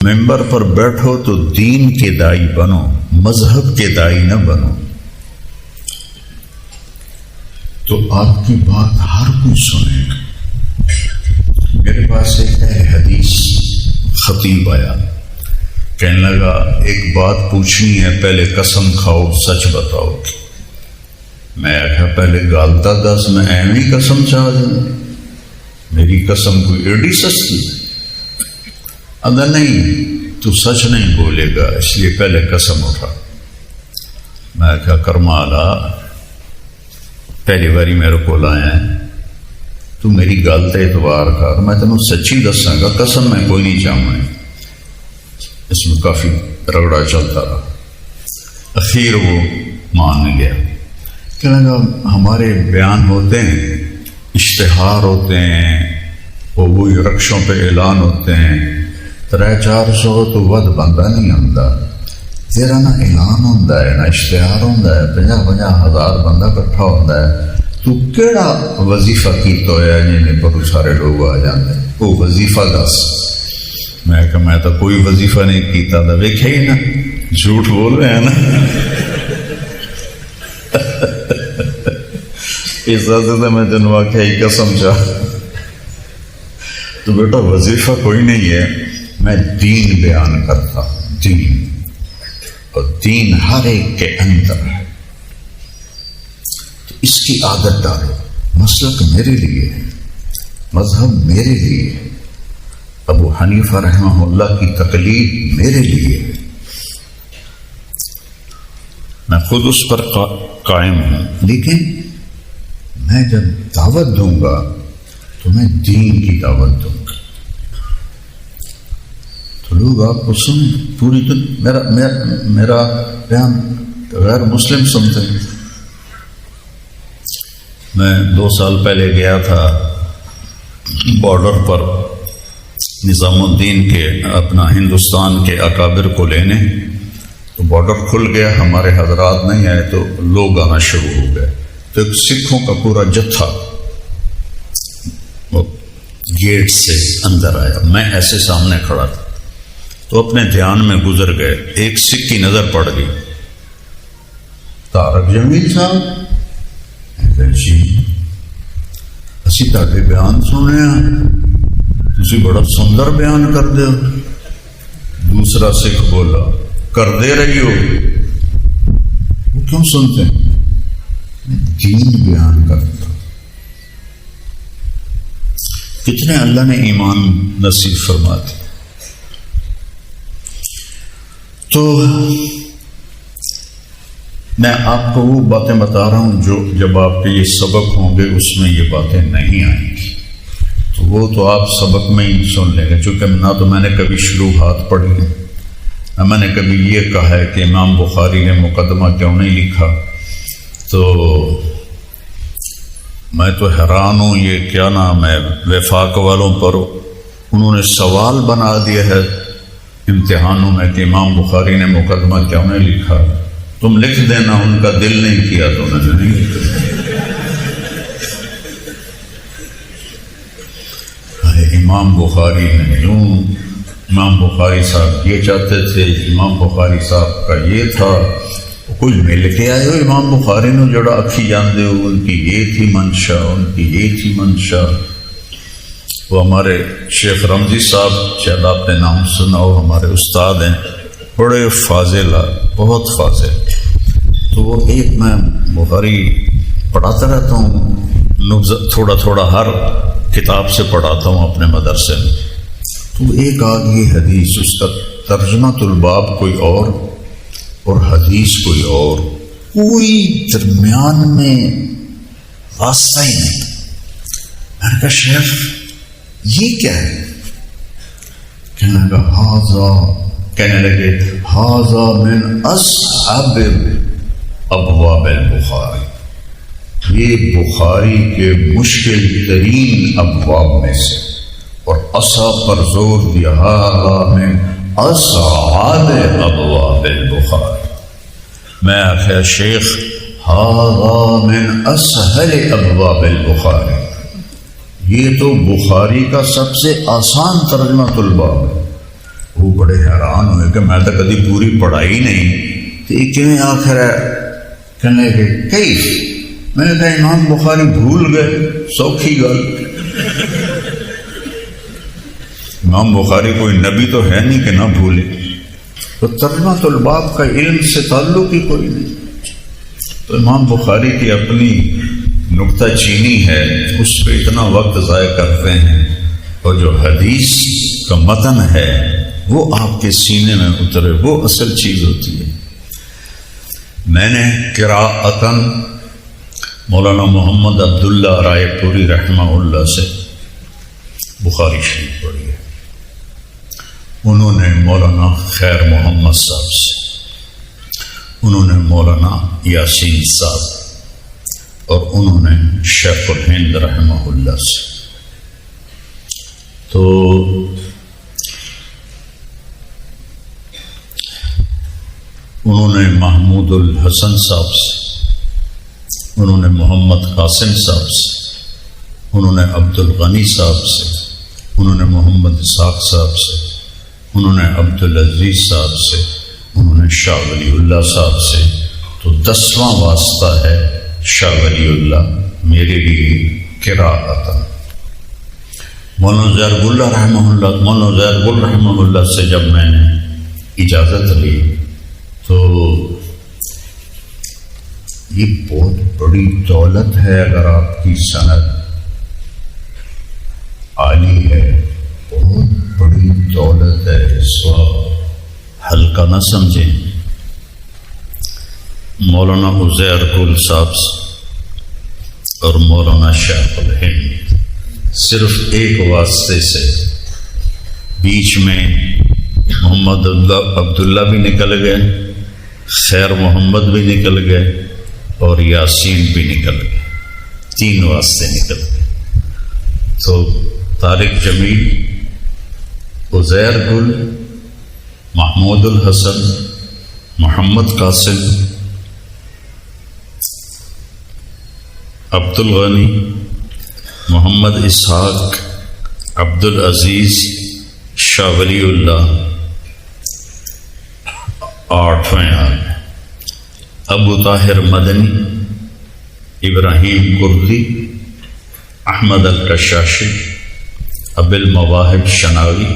ممبر پر بیٹھو تو دین کے دائی بنو، مذہب کے دائی نہ بنو۔ تو آپ کی بات ہر کوئی سنے گا۔ میرے پاس ایک اہل حدیث خطیب آیا، کہنے لگا ایک بات پوچھنی ہے، پہلے قسم کھاؤ سچ بتاؤ۔ میں آخیا پہلے گالتا دس، میں ایویں قسم چاہ دوں، میری قسم کوئی ایڈی سستی؟ اگر نہیں تو سچ نہیں بولے گا، اس لیے پہلے قسم اٹھا۔ میں کہا کرمالا پہلی باری میرے کو آیا ہے، تو میری گل تے اعتبار کر، میں تینوں سچی دساں گا، قسم میں کوئی نہیں چاہوں۔ اس میں کافی رگڑا چلتا رہا، اخیر وہ مان گیا۔ کہنے لگا ہمارے بیان ہوتے ہیں، اشتہار ہوتے ہیں، وہی رکشوں پہ اعلان ہوتے ہیں، 300-400 تو ود بندہ نہیں آتا، تیرا نہ اعلان ہوتا ہے نہ اشتہار ہوتا ہے، 50-50 ہزار بندہ کٹھا ہوتا ہے، تو کیڑا وظیفہ کیتا ہوا ہے جنہیں پر سارے لوگ آ جاتے ہیں؟ وہ وظیفہ دس۔ میں کہا میں تو کوئی وظیفہ نہیں کیتا تھا، ویکھے ہی نا جھوٹ بول رہے ہیں نا۔ اس وجہ سے میں تینوں آخیا ہی قسم چاہ، تو بیٹا وظیفہ کوئی نہیں ہے، میں دین بیان کرتا ہوں، دین، اور دین ہر ایک کے اندر ہے، تو اس کی عادت ڈالو۔ مسلک میرے لیے ہے، مذہب میرے لیے ہے، ابو حنیفہ رحمہ اللہ کی تقلید میرے لیے ہے، میں خود اس پر قائم ہوں، لیکن میں جب دعوت دوں گا تو میں دین کی دعوت دوں گا، تو لوگ آپ کو سنیں۔ پوری میرا بیان غیر مسلم سنتے ہیں۔ میں 2 سال پہلے گیا تھا بارڈر پر نظام الدین کے، اپنا ہندوستان کے اکابر کو لینے، تو بارڈر کھل گیا، ہمارے حضرات نہیں آئے تو لوگ آنا شروع ہو گئے، تو ایک سکھوں کا پورا جتھا وہ گیٹ سے اندر آیا، میں ایسے سامنے کھڑا تھا، تو اپنے دھیان میں گزر گئے، ایک سکھ کی نظر پڑ گئی، طارق جمیل صاحب۔ جی اسی تاکہ بیان سنے ہیں، تسی بڑا سندر بیان کر دے ہو۔ دوسرا سکھ بولا کر دے رہی ہو، وہ کیوں سنتے ہیں؟ دین بیان کرتا۔ کتنے اللہ نے ایمان نصیب فرما دیا۔ تو میں آپ کو وہ باتیں بتا رہا ہوں جو جب آپ کے یہ سبق ہوں گے اس میں یہ باتیں نہیں آئیں گی، تو وہ تو آپ سبق میں ہی سن لیں گے، چونکہ نہ تو میں نے کبھی شروحات پڑھی ہیں، نہ میں نے کبھی یہ کہا ہے کہ امام بخاری نے مقدمہ کیوں نہیں لکھا۔ تو میں تو حیران ہوں، یہ کیا نام ہے، وفاق والوں پر انہوں نے سوال بنا دیا ہے امتحانوں میں کہ امام بخاری نے مقدمہ کیوں نہیں لکھا۔ تم لکھ دینا، ان کا دل نہیں کیا تو انہوں نے نہیں لکھا۔ امام بخاری نے یوں، امام بخاری صاحب یہ چاہتے تھے، امام بخاری صاحب کا یہ تھا، کچھ مل کے آئے ہو امام بخاری نو جڑا اکھی جاندے ہو، ان کی یہ تھی منشا، ان کی یہ تھی منشا۔ وہ ہمارے شیخ رمضی صاحب، شاید آپ نے نام سنا ہو، ہمارے استاد ہیں، بڑے فاضل، بہت فاضل۔ تو وہ ایک میں بخاری پڑھاتا رہتا ہوں، تھوڑا تھوڑا ہر کتاب سے پڑھاتا ہوں اپنے مدرسے میں، تو ایک آ گئی حدیث، اس کا ترجمہ الباب کوئی اور حدیث کوئی اور، کوئی درمیان میں واسطہ ہی نہیں۔ میں نے کہا شیخ یہ کیا ہے؟ کہنے لگے ہاذا من اصعب ابواب البخاری، یہ بخاری کے مشکل ترین ابواب میں سے، اور اصعب پر زور دیا، ہاذا من اصعب ابواب البخاری۔ میں آخیا شیخ ہاذا من اسہل ابواب البخاری، یہ تو بخاری کا سب سے آسان ترجمہ الباب ہے، وہ بڑے حیران ہوئے کہ میں تو کبھی پوری پڑھائی نہیں تو یہ کیوں آخر ہے؟ کہنے لگے کیف؟ میں نے کہا امام بخاری بھول گئے، سوکھی گل۔ امام بخاری کوئی نبی تو ہے نہیں کہ نہ بھولے، تو ترجمہ الباب کا علم سے تعلق ہی کوئی نہیں۔ تو امام بخاری کی اپنی نکتہ چینی ہے، اس پہ اتنا وقت ضائع کرتے ہیں، اور جو حدیث کا متن ہے وہ آپ کے سینے میں اترے، وہ اصل چیز ہوتی ہے۔ میں نے قراءتاً مولانا محمد عبداللہ رائے پوری رحمہ اللہ سے بخاری شریف پڑھی ہے، انہوں نے مولانا خیر محمد صاحب سے، انہوں نے مولانا یاسین صاحب، اور انہوں نے شیخ الہند رحمہ اللہ سے۔ تو انہوں نے محمود الحسن صاحب سے، انہوں نے محمد قاسم صاحب سے، انہوں نے عبد الغنی صاحب سے، انہوں نے محمد اسحاق صاحب سے، انہوں نے عبد العزیز صاحب سے، انہوں نے شاہ ولی اللہ صاحب سے۔ تو 10واں واسطہ ہے شاہ ولی اللہ میرے لیے قراءتاً۔ مولانا زہر گل رحمہ اللہ سے جب میں نے اجازت لی تو یہ بہت بڑی دولت ہے، اگر آپ کی سند عالی ہے، بہت بڑی دولت ہے، اس وقت ہلکا نہ سمجھیں۔ مولانا عزیر گل صاحب اور مولانا شیخ الہند صرف ایک واسطے سے، بیچ میں محمد عبداللہ بھی نکل گئے، خیر محمد بھی نکل گئے، اور یاسین بھی نکل گئے، 3 واسطے نکل گئے۔ تو طارق جمیل، عزیر گل، محمود الحسن، محمد قاسم، عبد الغنی، محمد اسحاق، عبد العزیز، شاہ ولی اللہ، 8ویں آ گئے۔ ابو طاہر مدنی، ابراہیم کردی، احمد الکشاشی، ابو المواہب شناوی،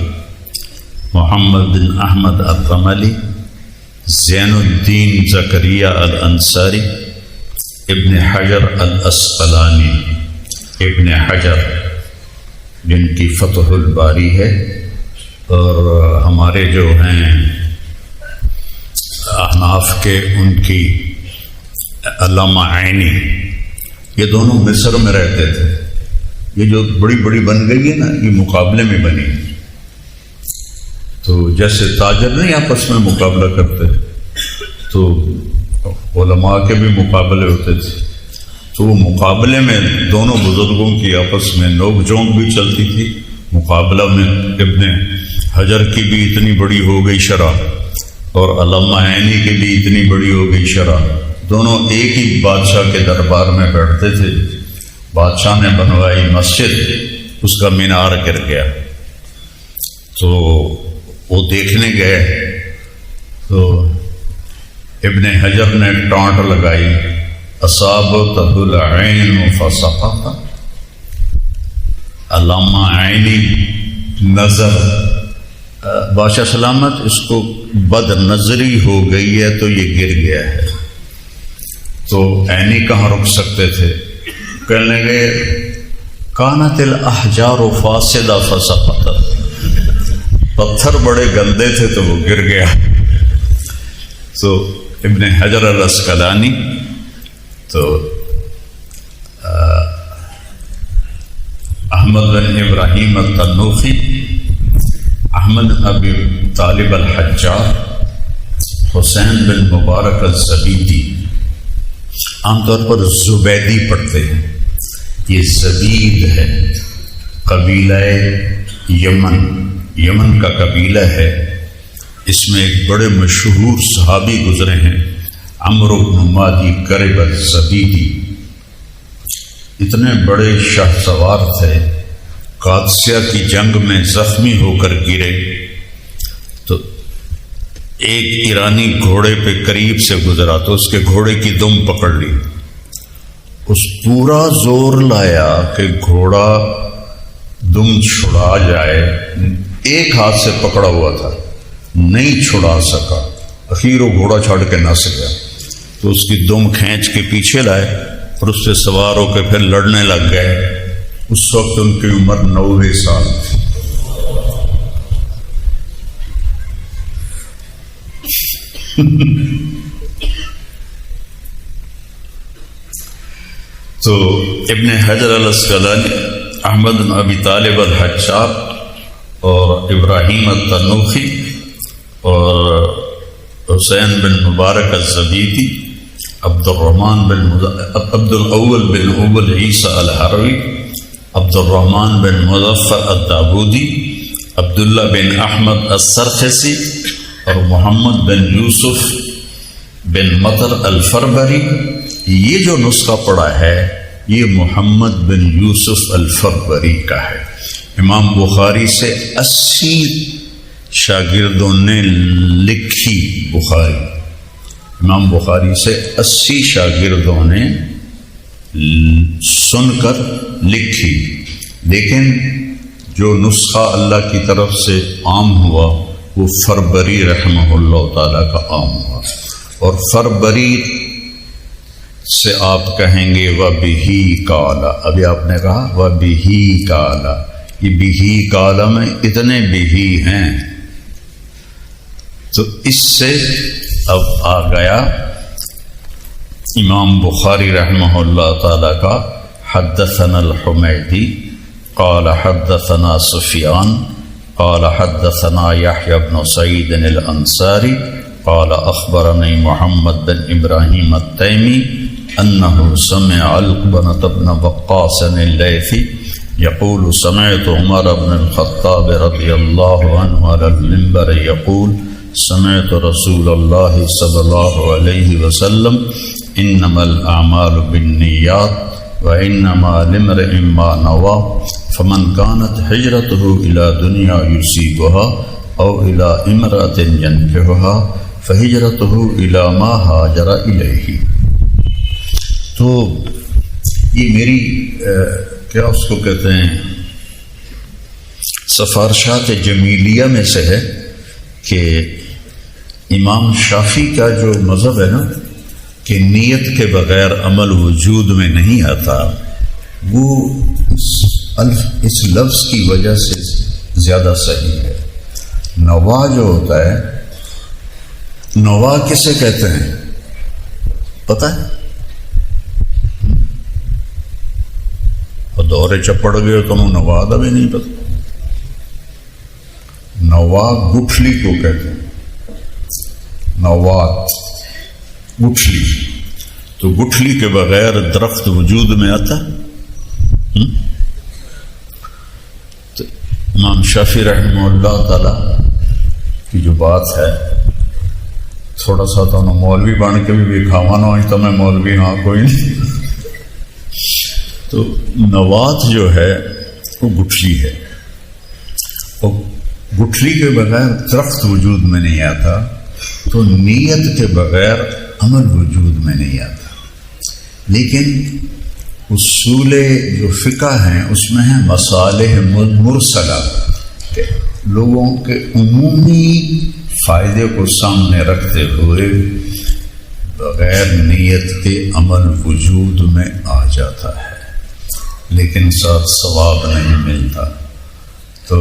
محمد بن احمد القملی، زین الدین زکریہ الانصاری، ابن حجر الاسقلانی، ابن حجر جن کی فتح الباری ہے، اور ہمارے جو ہیں احناف کے ان کی علامہ عینی، یہ دونوں مصر میں رہتے تھے۔ یہ جو بڑی بڑی بن گئی ہے نا، یہ مقابلے میں بنی، تو جیسے تاجر نہیں آپس میں مقابلہ کرتے، تو علماء کے بھی مقابلے ہوتے تھے، تو وہ مقابلے میں دونوں بزرگوں کی آپس میں نوک جھونک بھی چلتی تھی۔ مقابلہ میں ابن حجر کی بھی اتنی بڑی ہو گئی شرح، اور علامہ عینی کی بھی اتنی بڑی ہو گئی شرح، دونوں ایک ہی بادشاہ کے دربار میں بیٹھتے تھے۔ بادشاہ نے بنوائی مسجد، اس کا مینار گر گیا، تو وہ دیکھنے گئے، تو ابن حجر نے ٹانٹ لگائی، اصابتہ العین فسقط۔ علامہ عینی نظر، بادشاہ سلامت، اس کو بد نظری ہو گئی ہے تو یہ گر گیا ہے۔ تو عینی کہاں رک سکتے تھے، کہنے لگے کانت الاحجار فاسدہ فسقطت، پتھر بڑے گندے تھے تو وہ گر گیا۔ تو ابن حجر الاسقلانی تو احمد بن ابراہیم التنوخی، احمد ابی طالب الحجار، حسین بن مبارک الزبیدی، عام طور پر زبیدی پڑھتے ہیں، یہ زبید ہے، قبیلہ یمن کا قبیلہ ہے۔ اس میں ایک بڑے مشہور صحابی گزرے ہیں، عمرو بن مادی کرب الزبیدی، اتنے بڑے شاہ سوار تھے، قادسیہ کی جنگ میں زخمی ہو کر گرے ایک ایرانی گھوڑے پہ قریب سے گزرا تو اس کے گھوڑے کی دم پکڑ لی. اس پورا زور لایا کہ گھوڑا دم چھڑا جائے، ایک ہاتھ سے پکڑا ہوا تھا، نہیں چھڑا سکا. اخیر وہ گھوڑا چھڑ کے نہ سکا تو اس کی دم کھینچ کے پیچھے لائے اور اس پہ سوار ہو کے پھر لڑنے لگ گئے. اس وقت ان کی عمر 90 سال تھی. تو ابن حجر العسقلانی، احمد بن ابی طالب الحجاب اور ابراہیم التنوخی اور حسین بن مبارک الزبیدی، عبد الاول بن اول عیسیٰ الحروی، عبد الرحمن بن مظفر الدابودی، عبداللہ بن احمد السرخسی اور محمد بن یوسف بن مطر الفربری. یہ جو نسخہ پڑا ہے یہ محمد بن یوسف الفربری کا ہے. امام بخاری سے 80 شاگردوں نے لکھی بخاری. امام بخاری سے 80 شاگردوں نے سن کر لکھی، لیکن جو نسخہ اللہ کی طرف سے عام ہوا وہ فربری رحمہ اللہ تعالیٰ کا عام ہوا. اور فربری سے آپ کہیں گے وَبِهِ قَالَ. ابھی آپ نے کہا وَبِهِ قَالَ، یہ بِهِ قَالَ میں اتنے بِهِ ہیں. تو اس سے اب آ گیا امام بخاری رحمہ اللہ تعالیٰ کا حدثنا الحمیدی قال حدثنا سفیان قال حدثنا يحيى بن سعيد الأنصاري قال أخبرني محمد بن إبراهيم التيمي أنه سمع علقمة بن وقاص الليثي يقول سمعت عمر بن الخطاب رضي الله عنه على المنبر يقول سمعت رسول الله صلى الله عليه وسلم إنما الأعمال بالنيات وإنما لامرئ ما نوى فمن كانت هجرته إلى دنيا يصيبها أو إلى امرأة ينكحها فهجرته إلى ما هاجر إليه. تو یہ میری کیا اس کو کہتے ہیں سفارشات جمیلیہ میں سے ہے کہ امام شافعی کا جو مذہب ہے نا کہ نیت کے بغیر عمل وجود میں نہیں آتا، وہ اس لفظ کی وجہ سے زیادہ صحیح ہے. نوا جو ہوتا ہے، نوا کسے کہتے ہیں پتہ ہے؟ اور دورے چپڑ گئے تم نوا دا بھی نہیں پتہ. نوا گٹھلی کو کہتے ہیں، نوات گٹھلی. تو گٹھلی کے بغیر درخت وجود میں آتا. تو امام شافعی رحمہ اللہ تعالی کی جو بات ہے، تھوڑا سا تو مولوی بن کے بھی کھاوا نہ تو میں مولوی ہاں کوئی نہیں. تو نوات جو ہے وہ گٹھلی ہے، اور گٹھلی کے بغیر درخت وجود میں نہیں آتا. تو نیت کے بغیر عمل وجود میں نہیں آتا. لیکن اصول جو فقہ ہیں اس میں ہیں مصالح مرسلہ، کہ لوگوں کے عمومی فائدے کو سامنے رکھتے ہوئے بغیر نیت کے عمل وجود میں آ جاتا ہے لیکن ساتھ ثواب نہیں ملتا. تو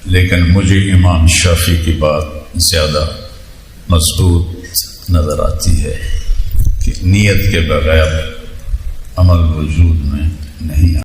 لیکن مجھے امام شافعی کی بات زیادہ مضبوط نظر آتی ہے کہ نیت کے بغیر عمل وجود میں نہیں آتا.